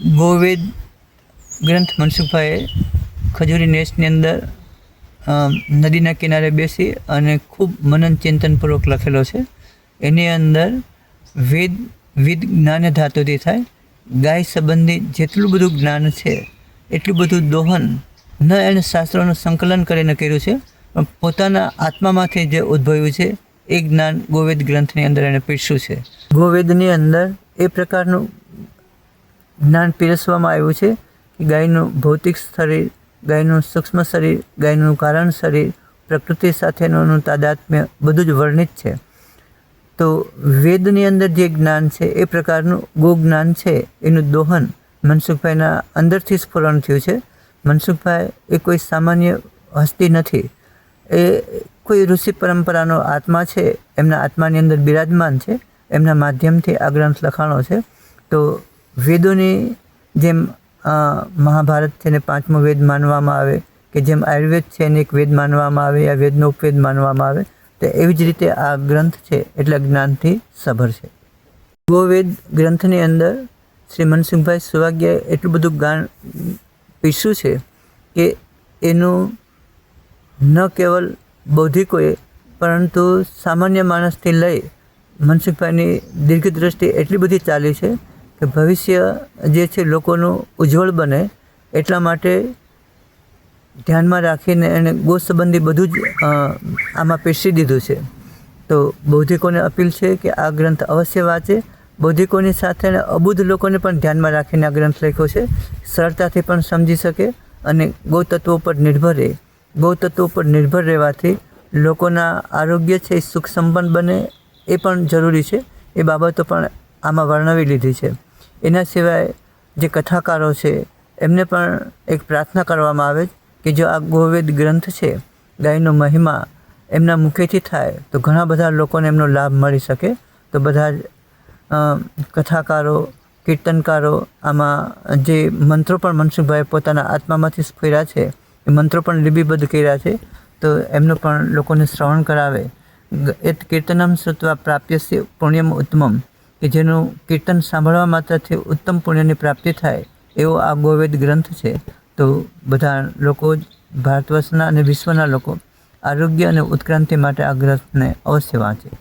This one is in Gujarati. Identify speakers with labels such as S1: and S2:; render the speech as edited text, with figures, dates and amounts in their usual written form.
S1: ગોવેદ ગ્રંથ મનસુખભાઈએ ખજૂરી નેસ્ટની અંદર નદીના કિનારે બેસી અને ખૂબ મનન ચિંતનપૂર્વક લખેલો છે. એની અંદર વિદ જ્ઞાન ધાતુથી થાય. ગાય સંબંધી જેટલું બધું જ્ઞાન છે એટલું બધું દોહન ન એણે શાસ્ત્રોનું સંકલન કરીને કર્યું છે, પણ પોતાના આત્મામાંથી જે ઉદ્ભવ્યું છે એ જ્ઞાન ગોવેદ ગ્રંથની અંદર એણે પીરસ્યું છે. ગોવેદની અંદર એ પ્રકારનું જ્ઞાન પીરસવામાં આવ્યું છે કે ગાયનું ભૌતિક શરીર, ગાયનું સૂક્ષ્મ શરીર, ગાયનું કારણ શરીર, પ્રકૃતિ સાથેનું તાદાત્મ્ય બધું જ વર્ણિત છે. તો વેદની અંદર જે જ્ઞાન છે એ પ્રકારનું ગો જ્ઞાન છે એનું દોહન મનસુખભાઈના અંદરથી સ્ફુરણ થયું છે. મનસુખભાઈ એ કોઈ સામાન્ય હસ્તી નથી, એ કોઈ ઋષિ પરંપરાનો આત્મા છે, એમના આત્માની અંદર બિરાજમાન છે, એમના માધ્યમથી આ ગ્રંથ લખાણો છે. તો વેદોની જેમ મહાભારત છે ને 5મો વેદ માનવામાં આવે, કે જેમ આયુર્વેદ છે એને એક વેદ માનવામાં આવે, યા વેદનો ઉપવેદ માનવામાં આવે, તો એવી જ રીતે આ ગ્રંથ છે એટલે જ્ઞાનથી સભર છે. ગોવેદ ગ્રંથની અંદર શ્રી મનસુખભાઈ સુવાગ્યાએ એટલું બધું જ્ઞાન પીરસ્યું છે કે એનું ન કેવલ બૌદ્ધિકોએ પરંતુ સામાન્ય માણસથી લઈ મનસુખભાઈની દીર્ઘ દ્રષ્ટિ એટલી બધી ચાલી છે કે ભવિષ્ય જે છે લોકોનું ઉજ્જવળ બને એટલા માટે ધ્યાનમાં રાખીને એણે ગો સંબંધી બધું જ આમાં પીરસી દીધું છે. તો બૌદ્ધિકોને અપીલ છે કે આ ગ્રંથ અવશ્ય વાંચે. બૌદ્ધિકોની સાથે અબુદ્ધ લોકોને પણ ધ્યાનમાં રાખીને આ ગ્રંથ લખ્યો છે, સરળતાથી પણ સમજી શકે અને ગૌતત્વો પર નિર્ભર રહે. ગૌતત્વો પર નિર્ભર રહેવાથી લોકોના આરોગ્ય છે એ સુખ સંપન્ન બને એ પણ જરૂરી છે. એ બાબતો પણ આમાં વર્ણવી લીધી છે. એના સિવાય જે કથાકારો છે એમને પણ એક પ્રાર્થના કરવામાં આવે કે જો આ ગોવેદ ગ્રંથ છે, ગાયનો મહિમા એમના મુખેથી થાય તો ઘણા બધા લોકોને એમનો લાભ મળી શકે. તો બધા જ કથાકારો, કીર્તનકારો આમાં જે મંત્રો પણ મનસુખભાઈએ પોતાના આત્મામાંથી સ્ફુર્યા છે એ મંત્રો પણ લિપિબદ્ધ કર્યા છે, તો એમનું પણ લોકોને શ્રવણ કરાવે. એ કીર્તનમ શ્રુત્વા પ્રાપ્યસ્ય પુણ્યમ ઉત્તમમ, કે જેનું કીર્તન સાંભળવા માત્રથી ઉત્તમ પુણ્યની પ્રાપ્તિ થાય એવો આ ગોવેદ ગ્રંથ છે. તો બધા લોકો ભારત વર્ષના અને વિશ્વના લોકો આરોગ્ય અને ઉત્ક્રાંતિ માટે આ ગ્રંથને અવશ્ય વાંચે.